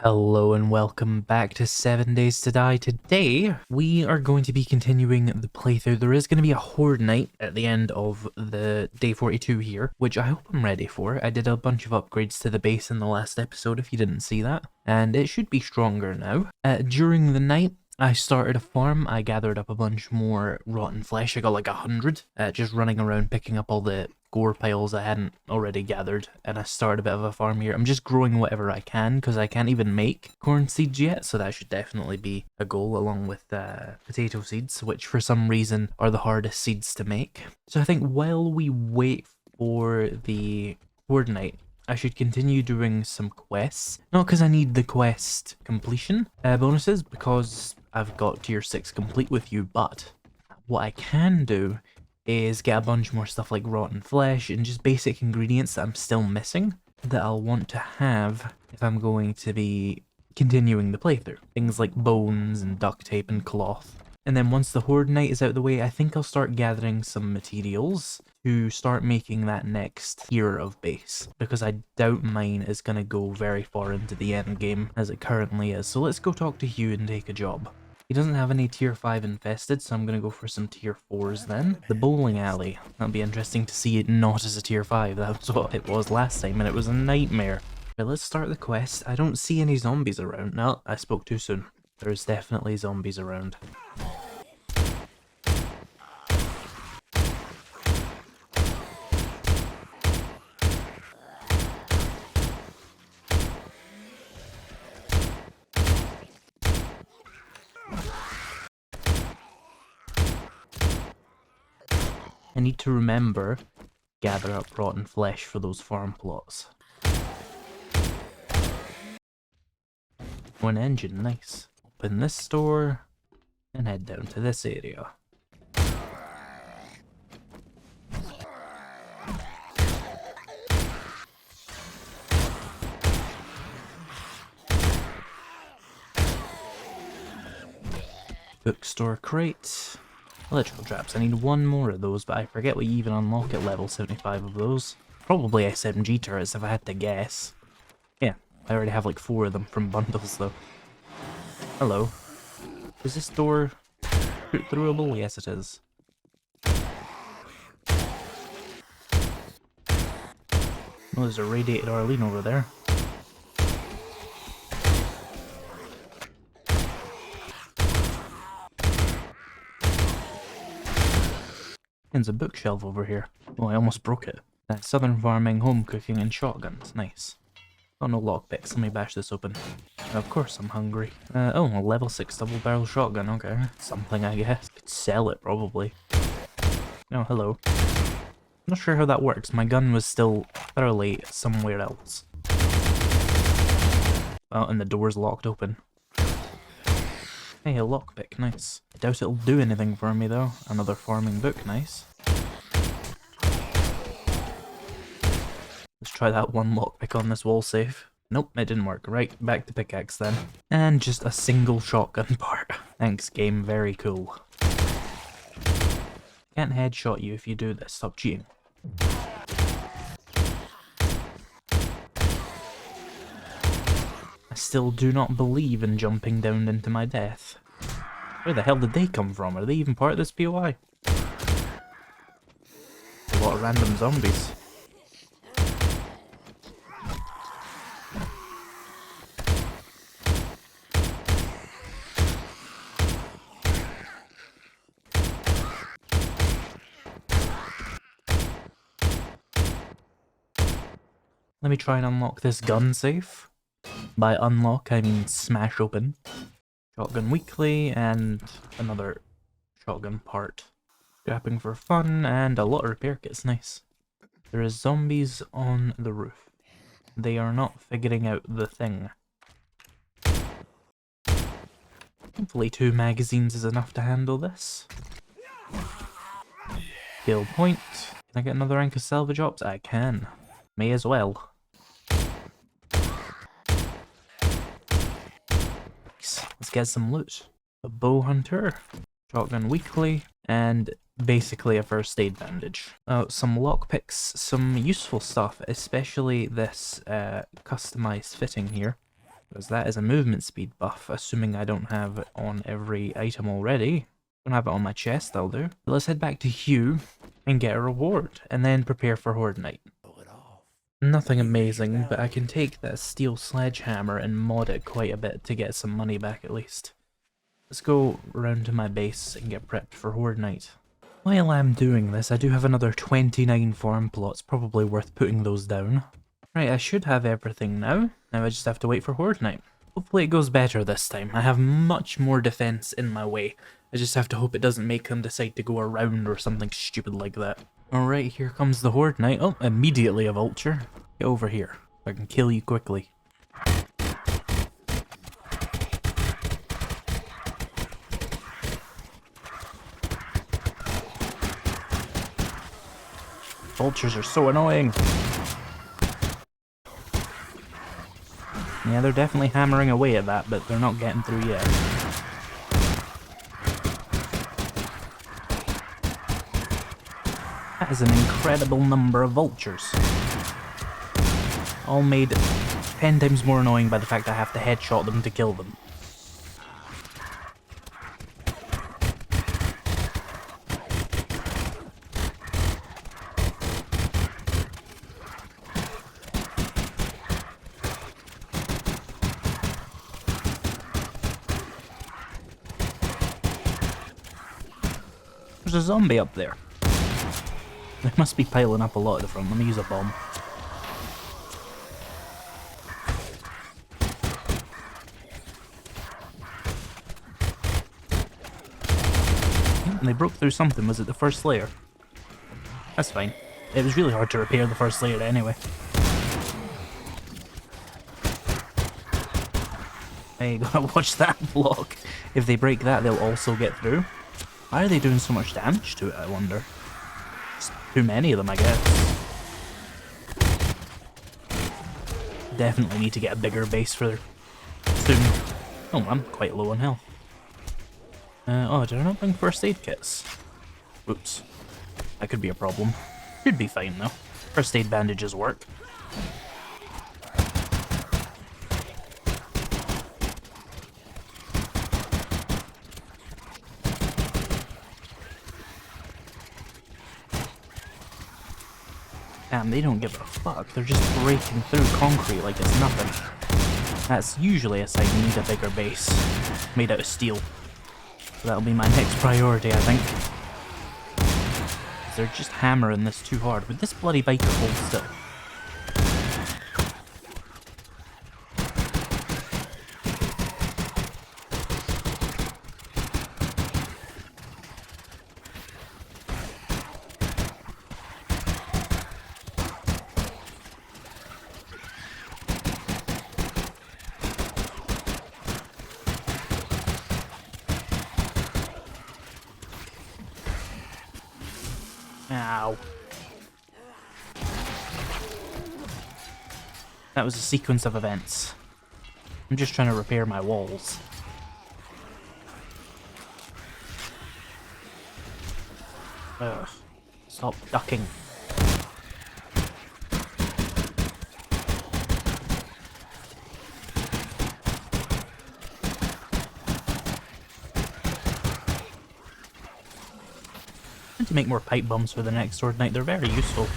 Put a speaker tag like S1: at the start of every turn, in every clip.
S1: Hello and welcome back to 7 Days to Die. Today, we are going to be continuing the playthrough. There is going to be a Horde night at the end of the day 42 here, which I hope I'm ready for. I did a bunch of upgrades to the base in the last episode, if you didn't see that, and it should be stronger now. During the night, I started a farm. I gathered up a bunch more rotten flesh. I got like 100, just running around picking up all the gore piles I hadn't already gathered, and I started a bit of a farm here. I'm just growing whatever I can because I can't even make corn seeds yet, so that should definitely be a goal, along with potato seeds, which for some reason are the hardest seeds to make. So I think while we wait for the Horde night, I should continue doing some quests. Not because I need the quest completion bonuses, because I've got tier 6 complete with you, but what I can do is get a bunch more stuff like rotten flesh and just basic ingredients that I'm still missing that I'll want to have if I'm going to be continuing the playthrough. Things like bones and duct tape and cloth. And then once the Horde night is out of the way, I think I'll start gathering some materials to start making that next tier of base, because I doubt mine is going to go very far into the end game as it currently is. So let's go talk to Hugh and take a job. He doesn't have any tier 5 infested, so I'm going to go for some tier 4s then. The bowling alley. That'll be interesting to see it not as a tier 5. That was what it was last time, and it was a nightmare. Right, let's start the quest. I don't see any zombies around. No, I spoke too soon. There's definitely zombies around. I need to remember, gather up rotten flesh for those farm plots. One engine, nice. Open this door, and head down to this area. Bookstore crate. Electrical traps. I need one more of those, but I forget we even unlock at level 75 of those. Probably SMG turrets if I had to guess. Yeah, I already have like 4 of them from bundles though. Hello. Is this door throughable? Yes it is. Oh, there's a radiated Arlene over there. There's a bookshelf over here. Oh, I almost broke it. Southern farming, home cooking, and shotguns. Nice. Oh, no lockpicks. Let me bash this open. Of course I'm hungry. Oh, a level 6 double barrel shotgun. Okay. Something, I guess. Could sell it, probably. Oh, hello. Not sure how that works. My gun was still thoroughly somewhere else. Oh, and the door's locked open. Hey, a lockpick, nice. I doubt it'll do anything for me though. Another farming book, nice. Let's try that one lockpick on this wall safe. Nope, it didn't work. Right, back to pickaxe then. And just a single shotgun part. Thanks game, very cool. Can't headshot you if you do this, stop cheating. I still do not believe in jumping down into my death. Where the hell did they come from? Are they even part of this POI? A lot of random zombies. Let me try and unlock this gun safe. By unlock, I mean smash open. Shotgun weekly, and another shotgun part. Scrapping for fun, and a lot of repair kits, nice. There is zombies on the roof. They are not figuring out the thing. Hopefully 2 magazines is enough to handle this. Skill point. Can I get another rank of salvage ops? I can. May as well. Let's get some loot. A bow hunter, shotgun weekly, and basically a first aid bandage. Some lockpicks, some useful stuff, especially this customized fitting here. Because that is a movement speed buff, assuming I don't have it on every item already. Don't have it on my chest, I'll do. But let's head back to Hugh and get a reward, and then prepare for Horde Night. Nothing amazing, but I can take that steel sledgehammer and mod it quite a bit to get some money back at least. Let's go round to my base and get prepped for Horde Night. While I'm doing this, I do have another 29 farm plots, probably worth putting those down. Right, I should have everything now. Now I just have to wait for Horde Night. Hopefully it goes better this time. I have much more defense in my way. I just have to hope it doesn't make them decide to go around or something stupid like that. Alright, here comes the Horde Night. Oh, immediately a vulture. Get over here. I can kill you quickly. Vultures are so annoying. Yeah, they're definitely hammering away at that, but they're not getting through yet. That is an incredible number of vultures. All made 10 times more annoying by the fact I have to headshot them to kill them. There's a zombie up there. They must be piling up a lot at the front. Let me use a bomb. And they broke through something. Was it the first layer? That's fine. It was really hard to repair the first layer anyway. Hey, you gotta watch that block. If they break that, they'll also get through. Why are they doing so much damage to it, I wonder? Just too many of them, I guess. Definitely need to get a bigger base for soon. Oh, I'm quite low on health. Oh, did I not bring first aid kits? Oops. That could be a problem. Should be fine, though. First aid bandages work. Damn, they don't give a fuck. They're just breaking through concrete like it's nothing. That's usually a sign you need a bigger base. Made out of steel. So that'll be my next priority, I think. They're just hammering this too hard. Would this bloody biker hold still? Ow. That was a sequence of events. I'm just trying to repair my walls. Ugh. Stop ducking. To make more pipe bombs for the next Horde Night. They're very useful.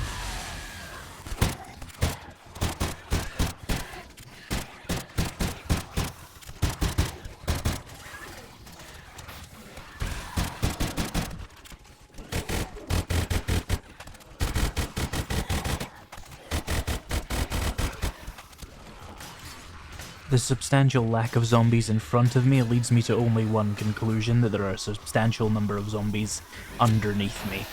S1: The substantial lack of zombies in front of me leads me to only one conclusion, that there are a substantial number of zombies underneath me.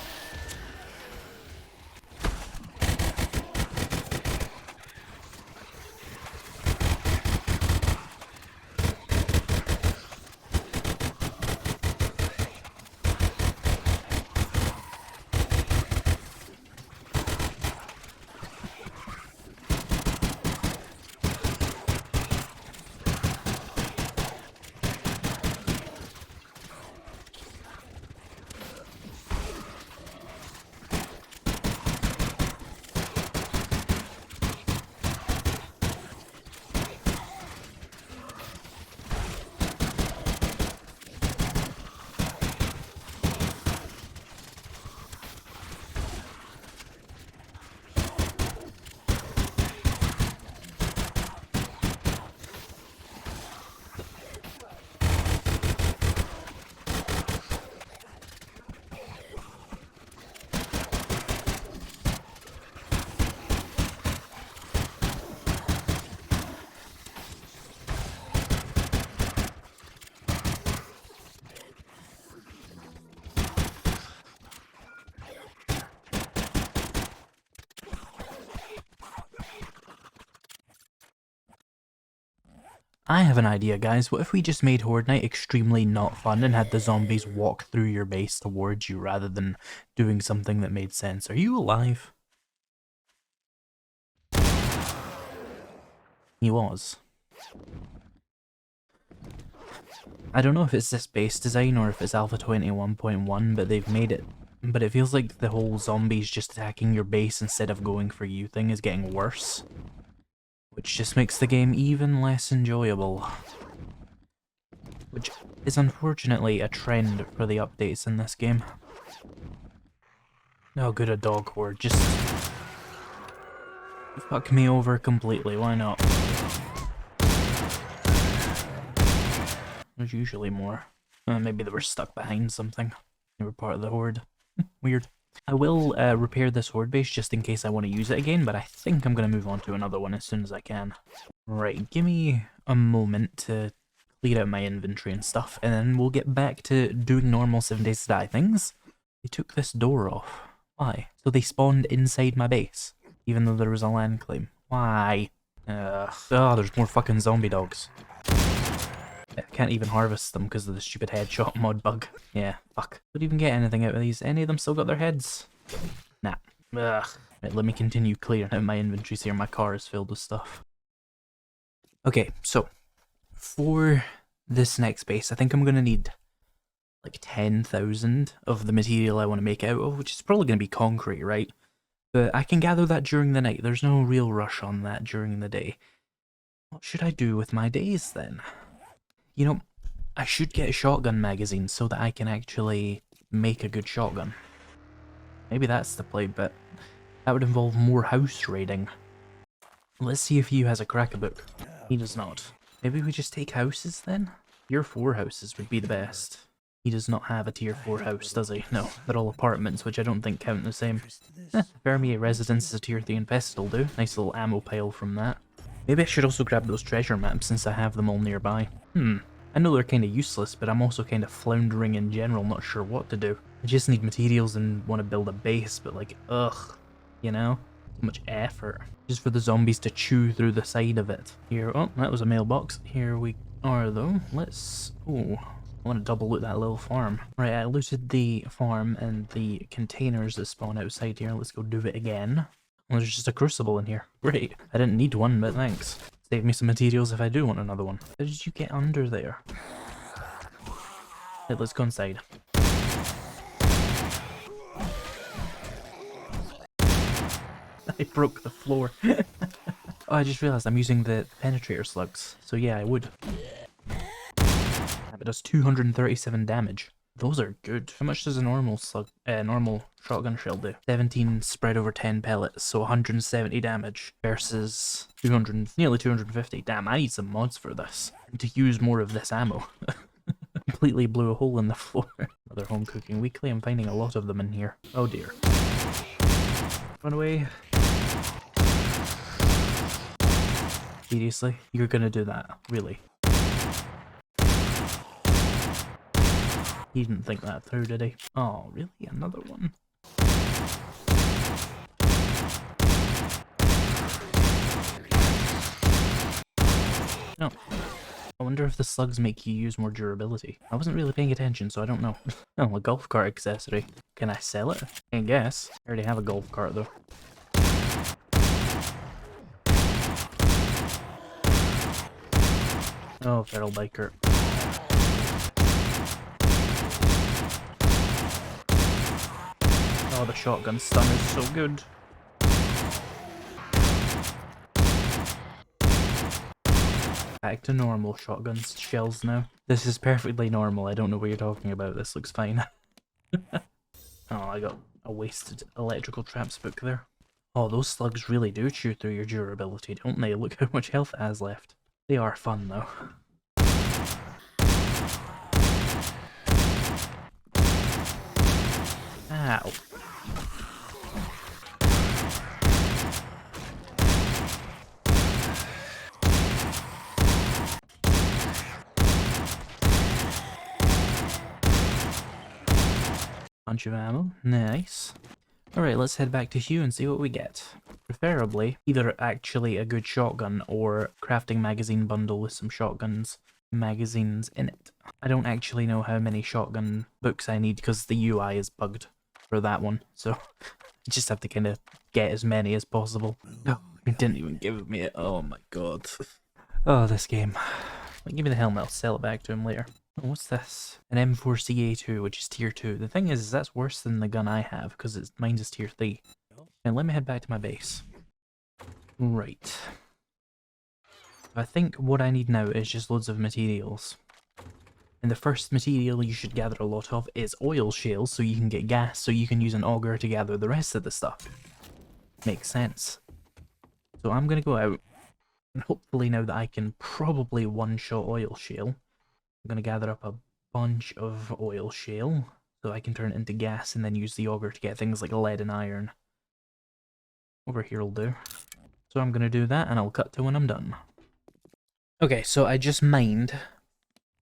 S1: I have an idea, guys. What if we just made Horde Night extremely not fun and had the zombies walk through your base towards you rather than doing something that made sense? Are you alive? He was. I don't know if it's this base design or if it's Alpha 21.1, but they've made it. But it feels like the whole zombies just attacking your base instead of going for you thing is getting worse. Which just makes the game even less enjoyable. Which is unfortunately a trend for the updates in this game. Oh, good, a dog horde. Just fuck me over completely, why not? There's usually more. Maybe they were stuck behind something. They were part of the horde. Weird. I will repair this horde base just in case I want to use it again, but I think I'm going to move on to another one as soon as I can. Right, give me a moment to clear out my inventory and stuff, and then we'll get back to doing normal 7 Days to Die things. They took this door off. Why? So they spawned inside my base, even though there was a land claim. Why? Oh, there's more fucking zombie dogs. I can't even harvest them because of the stupid headshot mod bug. Yeah, fuck. Don't even get anything out of these. Any of them still got their heads? Nah. Ugh. Right, let me continue clearing out my inventories here. My car is filled with stuff. Okay, so for this next base, I think I'm gonna need like 10,000 of the material I want to make out of, which is probably gonna be concrete, right? But I can gather that during the night. There's no real rush on that during the day. What should I do with my days then? You know, I should get a shotgun magazine so that I can actually make a good shotgun. Maybe that's the play, but that would involve more house raiding. Let's see if Hugh has a cracker book. He does not. Maybe we just take houses then? Tier 4 houses would be the best. He does not have a tier 4 house, does he? No, they're all apartments, which I don't think count the same. Vermeer Residence is a tier 3 infested will do. Nice little ammo pile from that. Maybe I should also grab those treasure maps since I have them all nearby. I know they're kind of useless, but I'm also kind of floundering in general, not sure what to do. I just need materials and want to build a base, but like, ugh, you know? So much effort. Just for the zombies to chew through the side of it. Here, oh, that was a mailbox. Here we are though. Let's, ooh, I want to double loot that little farm. Right, I looted the farm and the containers that spawn outside here. Let's go do it again. Well, there's just a crucible in here. Great. I didn't need one, but thanks. Save me some materials if I do want another one. How did you get under there? Hey, let's go inside. I broke the floor. Oh, I just realized I'm using the penetrator slugs. So yeah, I would. It does 237 damage. Those are good. How much does a normal normal shotgun shell do? 17 spread over 10 pellets, so 170 damage versus 200, nearly 250. Damn, I need some mods for this to use more of this ammo. Completely blew a hole in the floor. Another home cooking weekly. I'm finding a lot of them in here. Oh dear. Run away. Seriously? You're gonna do that? Really? He didn't think that through, did he? Oh, really? Another one? No. I wonder if the slugs make you use more durability. I wasn't really paying attention, so I don't know. Oh, a golf cart accessory. Can I sell it? I guess. I already have a golf cart, though. Oh, feral biker. Oh, the shotgun stun is so good. Back to normal shotgun shells now. This is perfectly normal. I don't know what you're talking about. This looks fine. Oh, I got a wasted electrical traps book there. Oh, those slugs really do chew through your durability, don't they? Look how much health it has left. They are fun, though. Ow. Bunch of ammo. Nice. Alright, let's head back to Hugh and see what we get. Preferably either actually a good shotgun or crafting magazine bundle with some magazines in it. I don't actually know how many shotgun books I need because the UI is bugged for that one, so I just have to kind of get as many as possible. Oh, he didn't even give me it. Oh my god. Oh, this game. Like, give me the helmet, I'll sell it back to him later. Oh, what's this? An M4CA2, which is tier 2. The thing is that's worse than the gun I have, because mine's is tier 3. And let me head back to my base. Right. I think what I need now is just loads of materials. And the first material you should gather a lot of is oil shales, so you can get gas, so you can use an auger to gather the rest of the stuff. Makes sense. So I'm gonna go out, and hopefully now that I can probably one-shot oil shale, I'm gonna gather up a bunch of oil shale, so I can turn it into gas and then use the auger to get things like lead and iron. Over here will do. So I'm gonna do that, and I'll cut to when I'm done. Okay, so I just mined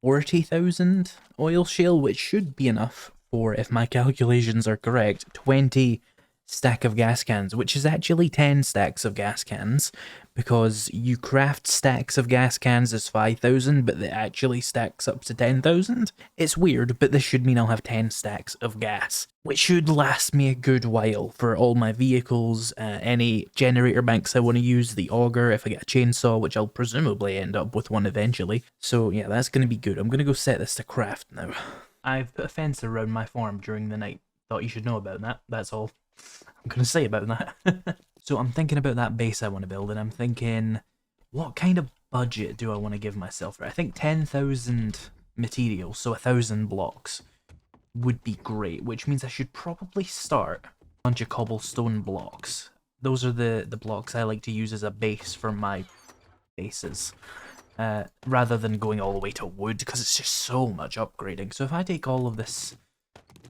S1: 40,000 oil shale, which should be enough for, if my calculations are correct, 20 stack of gas cans, which is actually 10 stacks of gas cans, because you craft stacks of gas cans as 5,000, but it actually stacks up to 10,000. It's weird, but this should mean I'll have 10 stacks of gas, which should last me a good while for all my vehicles, any generator banks I want to use, the auger, if I get a chainsaw, which I'll presumably end up with one eventually. So yeah, that's going to be good. I'm going to go set this to craft now. I've put a fence around my farm during the night. Thought you should know about that, that's all I'm going to say about that. So I'm thinking about that base I want to build, and I'm thinking, what kind of budget do I want to give myself? I think 10,000 materials, so 1,000 blocks, would be great, which means I should probably start a bunch of cobblestone blocks. Those are the blocks I like to use as a base for my bases, rather than going all the way to wood, because it's just so much upgrading. So if I take all of this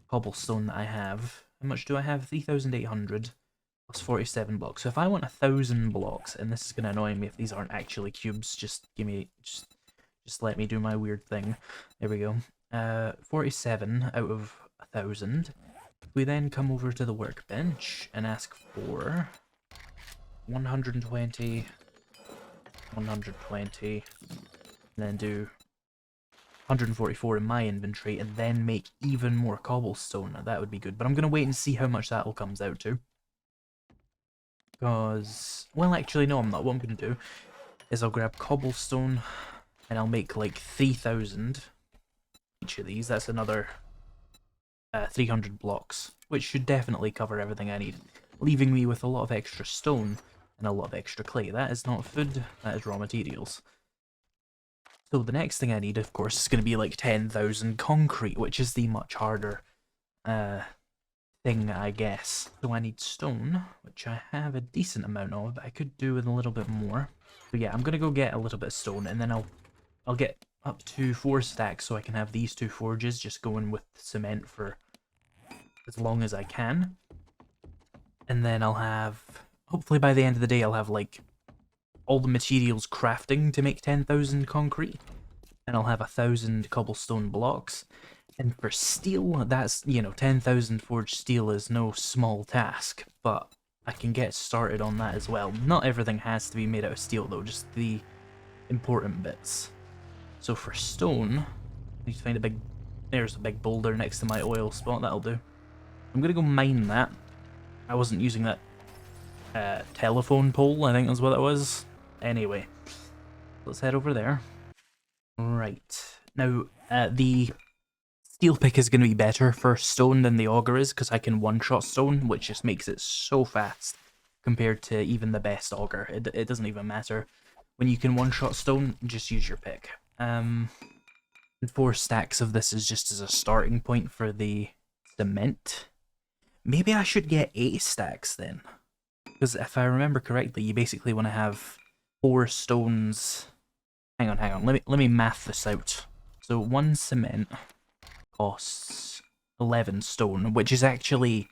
S1: cobblestone that I have, how much do I have? 3,800 plus 47 blocks. So if I want 1,000 blocks, and this is going to annoy me if these aren't actually cubes, just let me do my weird thing. There we go. 47 out of 1,000. We then come over to the workbench and ask for 120, 120, and then do 144 in my inventory, and then make even more cobblestone. That would be good, but I'm going to wait and see how much that all comes out to. Because, well, actually, no, I'm not. What I'm going to do is I'll grab cobblestone, and I'll make like 3,000 each of these. That's another 300 blocks, which should definitely cover everything I need, leaving me with a lot of extra stone and a lot of extra clay. That is not food, that is raw materials. So the next thing I need, of course, is going to be like 10,000 concrete, which is the much harder thing, I guess. So I need stone, which I have a decent amount of, but I could do with a little bit more. So yeah, I'm going to go get a little bit of stone, and then I'll get up to 4 stacks so I can have these 2 forges just going with cement for as long as I can. And then I'll have, hopefully by the end of the day, I'll have like all the materials crafting to make 10,000 concrete, and I'll have 1,000 cobblestone blocks. And for steel, that's, you know, 10,000 forged steel is no small task, but I can get started on that as well. Not everything has to be made out of steel though, just the important bits. So for stone, I need to find there's a big boulder next to my oil spot, that'll do. I'm gonna go mine that. I wasn't using that telephone pole, I think that's what it was. Anyway, let's head over there. Right, now the steel pick is going to be better for stone than the auger is, because I can one-shot stone, which just makes it so fast compared to even the best auger. It doesn't even matter. When you can one-shot stone, just use your pick. 4 stacks of this is just as a starting point for the cement. Maybe I should get 8 stacks then, because if I remember correctly, you basically want to have 4 stones. Hang on. Let me math this out. So 1 cement costs 11 stone, which is actually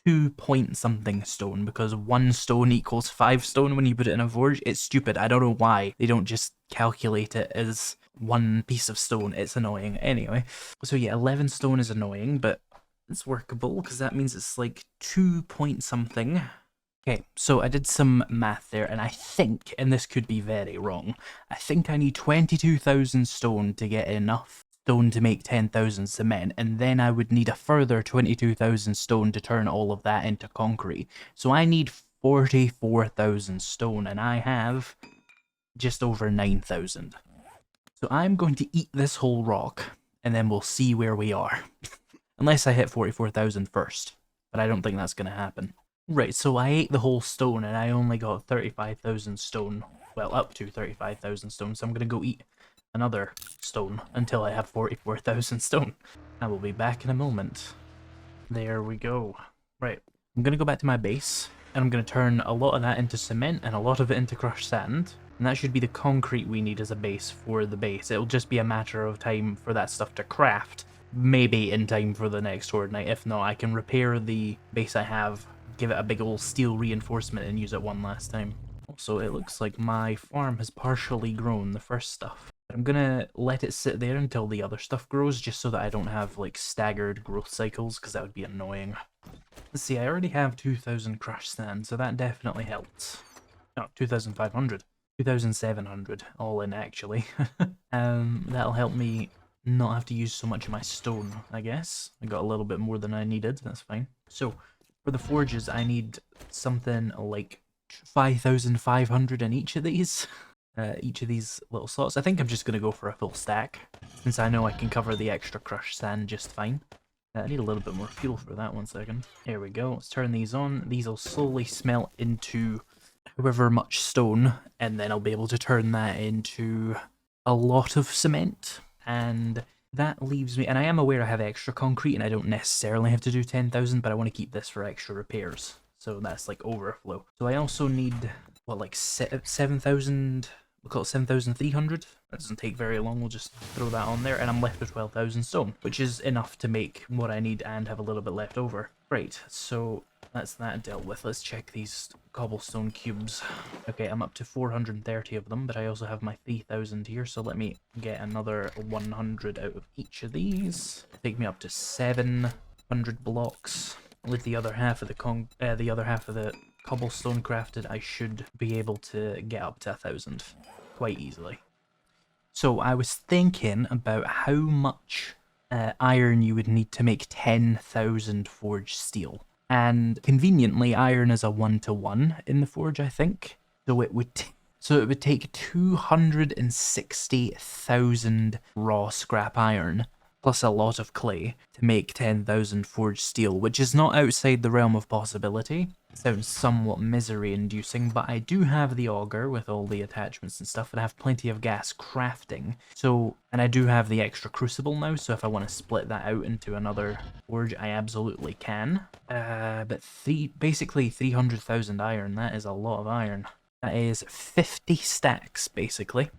S1: 2 point something stone, because 1 stone equals 5 stone when you put it in a forge. It's stupid. I don't know why they don't just calculate it as 1 piece of stone. It's annoying. Anyway, so yeah, 11 stone is annoying, but it's workable, because that means it's like 2 point something Okay, so I did some math there, and I think, and this could be very wrong, I think I need 22,000 stone to get enough stone to make 10,000 cement, and then I would need a further 22,000 stone to turn all of that into concrete. So I need 44,000 stone, and I have just over 9,000. So I'm going to eat this whole rock, and then we'll see where we are. Unless I hit 44,000 first, but I don't think that's going to happen. Right, so I ate the whole stone and I only got 35,000 stone. Well, up to 35,000 stone, so I'm going to go eat another stone until I have 44,000 stone. I will be back in a moment. There we go. Right, I'm going to go back to my base, and I'm going to turn a lot of that into cement and a lot of it into crushed sand. And that should be the concrete we need as a base for the base. It'll just be a matter of time for that stuff to craft. Maybe in time for the next Horde night. If not, I can repair the base I have, give it a big old steel reinforcement and use it one last time. Also, it looks like my farm has partially grown the first stuff. I'm gonna let it sit there until the other stuff grows, just so that I don't have like staggered growth cycles, because that would be annoying. Let's see, I already have 2,000 crushed sand, so that definitely helps. No, 2,500. 2,700 all in, actually. That'll help me not have to use so much of my stone, I guess. I got a little bit more than I needed, that's fine. So, for the forges, I need something like 5,500 in each of these. Each of these little slots. I think I'm just going to go for a full stack, since I know I can cover the extra crushed sand just fine. I need a little bit more fuel for that, 1 second. There we go, let's turn these on. These will slowly smelt into however much stone, and then I'll be able to turn that into a lot of cement. And that leaves me, and I am aware I have extra concrete and I don't necessarily have to do 10,000, but I want to keep this for extra repairs. So that's like overflow. So I also need, what, like 7,000, we'll call it 7,300. That doesn't take very long, we'll just throw that on there, and I'm left with 12,000 stone, which is enough to make what I need and have a little bit left over. Right, so that's that dealt with. Let's check these cobblestone cubes. Okay, I'm up to 430 of them, but I also have my 3,000 here, so let me get another 100 out of each of these. Take me up to 700 blocks. With the other half of the cobblestone crafted, I should be able to get up to 1,000 quite easily. So I was thinking about how much iron you would need to make 10,000 forged steel. And conveniently, iron is a 1-to-1 in the forge, I think. So it would take 260,000 raw scrap iron, plus a lot of clay, to make 10,000 forged steel, which is not outside the realm of possibility. It sounds somewhat misery-inducing, but I do have the auger with all the attachments and stuff, and I have plenty of gas crafting. So, and I do have the extra crucible now, so if I want to split that out into another forge, I absolutely can. But basically 300,000 iron, that is a lot of iron. That is 50 stacks, basically,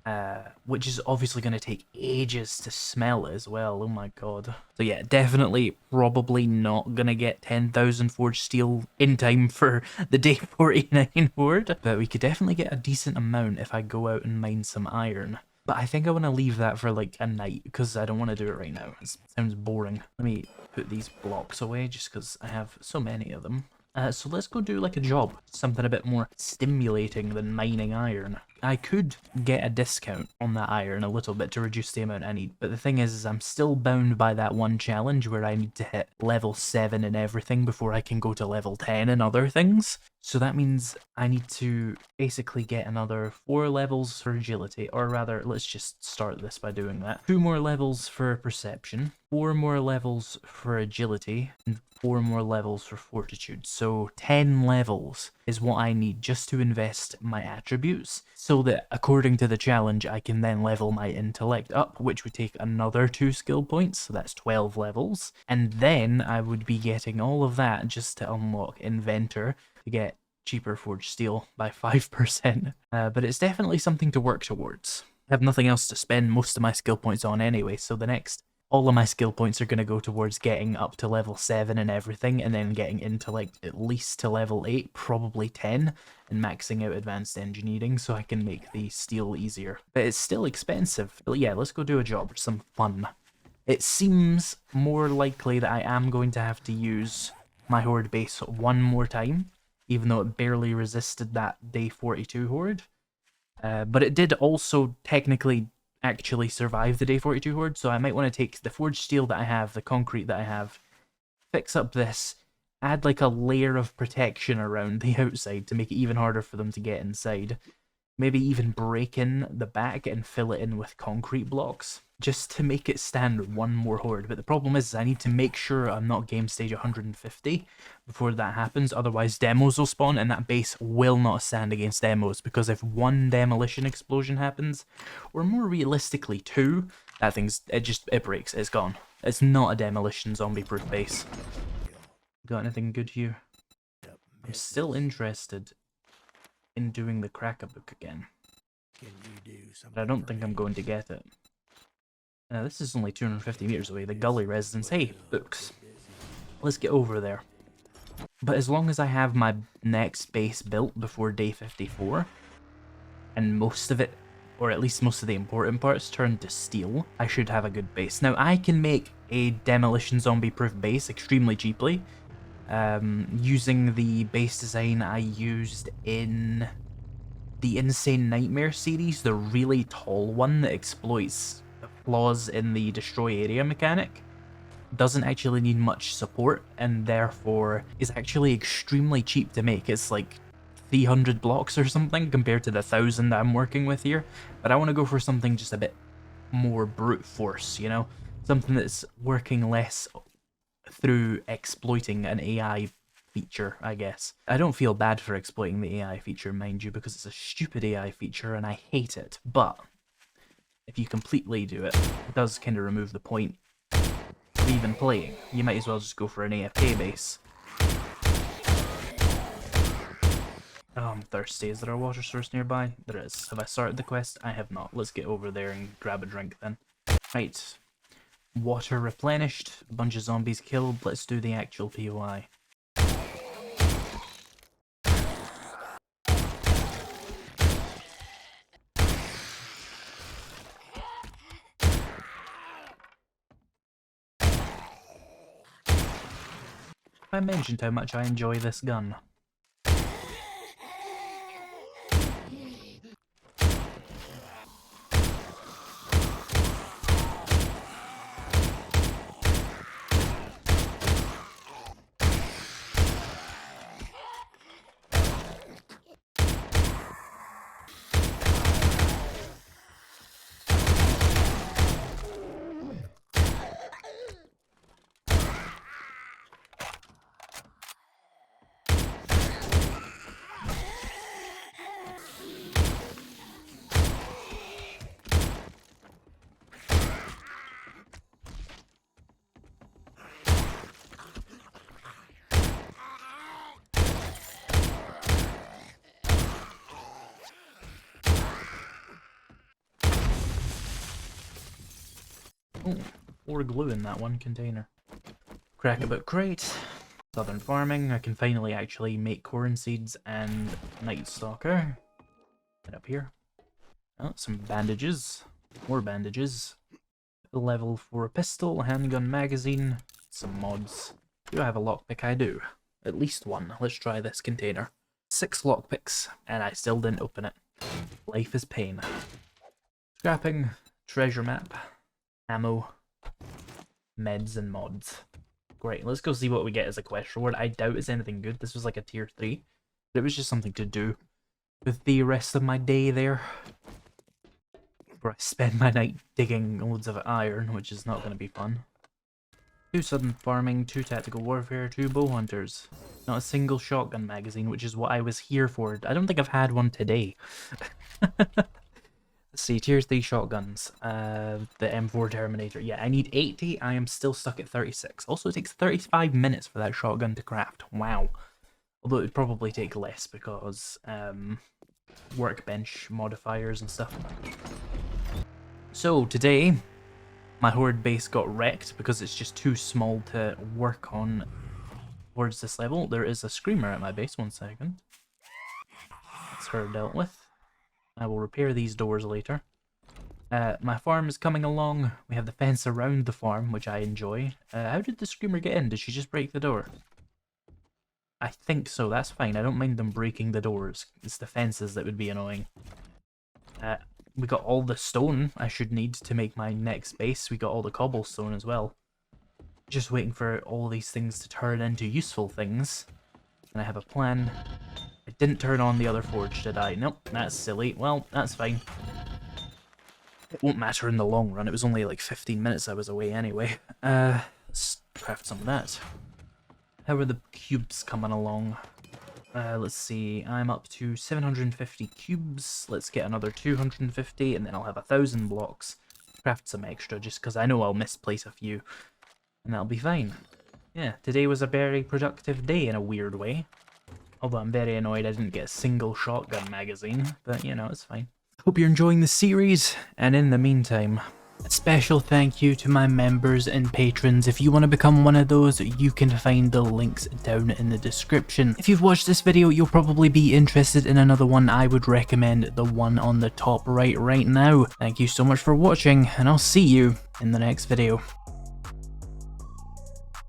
S1: which is obviously going to take ages to smell as well, oh my god. So yeah, definitely probably not going to get 10,000 forged steel in time for the day 49 horde, but we could definitely get a decent amount if I go out and mine some iron. But I think I want to leave that for like a night, because I don't want to do it right now. It sounds boring. Let me put these blocks away, just because I have so many of them. So let's go do like a job, something a bit more stimulating than mining iron. I could get a discount on that iron a little bit to reduce the amount I need, but the thing is I'm still bound by that one challenge where I need to hit level 7 and everything before I can go to level 10 and other things. So that means I need to basically get another 4 levels for agility, or rather, let's just start this by doing that. 2 more levels for perception, 4 more levels for agility, and 4 more levels for fortitude. So 10 levels is what I need just to invest my attributes, so that according to the challenge I can then level my intellect up, which would take another 2 skill points, so that's 12 levels. And then I would be getting all of that just to unlock Inventor, to get cheaper forged steel by 5%. But it's definitely something to work towards. I have nothing else to spend most of my skill points on anyway, so all of my skill points are going to go towards getting up to level 7 and everything, and then getting intellect at least to level 8, probably 10, and maxing out advanced engineering so I can make the steel easier. But it's still expensive. But yeah, let's go do a job, some fun. It seems more likely that I am going to have to use my horde base one more time, even though it barely resisted that day 42 horde. But it did also technically actually survive the day 42 horde, so I might want to take the forged steel that I have, the concrete that I have, fix up this, add like a layer of protection around the outside to make it even harder for them to get inside. Maybe even break in the back and fill it in with concrete blocks, just to make it stand one more horde. But the problem is I need to make sure I'm not game stage 150 before that happens, otherwise demos will spawn and that base will not stand against demos, because if one demolition explosion happens, or more realistically two, that it breaks, it's gone. It's not a demolition zombie proof base. Got anything good here? I'm still interested in doing the cracker book again, but I don't think I'm going to get it. This is only 250 meters away, the gully residence. Hey, books. Let's get over there. But as long as I have my next base built before day 54, and most of it, or at least most of the important parts, turned to steel, I should have a good base. Now, I can make a demolition zombie proof base extremely cheaply, using the base design I used in the Insane Nightmare series, the really tall one that exploits flaws in the destroy area mechanic. Doesn't actually need much support, and therefore is actually extremely cheap to make. It's like 300 blocks or something compared to the 1,000 I'm working with here. But I want to go for something just a bit more brute force, you know? Something that's working less through exploiting an AI feature, I guess. I don't feel bad for exploiting the AI feature, mind you, because it's a stupid AI feature and I hate it. But if you completely do it, it does kind of remove the point of even playing. You might as well just go for an AFK base. Oh, I'm thirsty. Is there a water source nearby? There is. Have I started the quest? I have not. Let's get over there and grab a drink then. Right. Water replenished. A bunch of zombies killed. Let's do the actual POI. I mentioned how much I enjoy this gun. Oh, or glue in that one container. Crack about crate. Southern farming. I can finally actually make corn seeds and Night Stalker. Get up here. Oh, some bandages. More bandages. Level 4 pistol, handgun magazine, some mods. Do I have a lockpick? I do. At least one. Let's try this container. 6 lockpicks, and I still didn't open it. Life is pain. Scrapping, treasure map, ammo, meds, and mods. Great, let's go see what we get as a quest reward. I doubt it's anything good. This was like a tier 3, but it was just something to do with the rest of my day there. Where I spend my night digging loads of iron, which is not going to be fun. 2 sudden farming, 2 tactical warfare, 2 bow hunters. Not a single shotgun magazine, which is what I was here for. I don't think I've had one today. Let's see, tier 3 shotguns. The M4 Terminator. Yeah, I need 80. I am still stuck at 36. Also, it takes 35 minutes for that shotgun to craft. Wow. Although it would probably take less because workbench modifiers and stuff. So today, my horde base got wrecked because it's just too small to work on towards this level. There is a screamer at my base, 1 second. That's her dealt with. I will repair these doors later. My farm is coming along. We have the fence around the farm, which I enjoy. How did the screamer get in? Did she just break the door? I think so, that's fine. I don't mind them breaking the doors. It's the fences that would be annoying. We got all the stone I should need to make my next base. We got all the cobblestone as well. Just waiting for all these things to turn into useful things. And I have a plan. I didn't turn on the other forge, did I? Nope, that's silly. Well, that's fine. It won't matter in the long run. It was only like 15 minutes I was away anyway. Let's craft some of that. How are the cubes coming along? Let's see, I'm up to 750 cubes. Let's get another 250 and then I'll have 1,000 blocks. Craft some extra just because I know I'll misplace a few. And that'll be fine. Yeah, today was a very productive day in a weird way. Although I'm very annoyed I didn't get a single shotgun magazine. But, you know, it's fine. Hope you're enjoying the series, and in the meantime, a special thank you to my members and patrons. If you want to become one of those, you can find the links down in the description. If you've watched this video, you'll probably be interested in another one. I would recommend the one on the top right now. Thank you so much for watching, and I'll see you in the next video.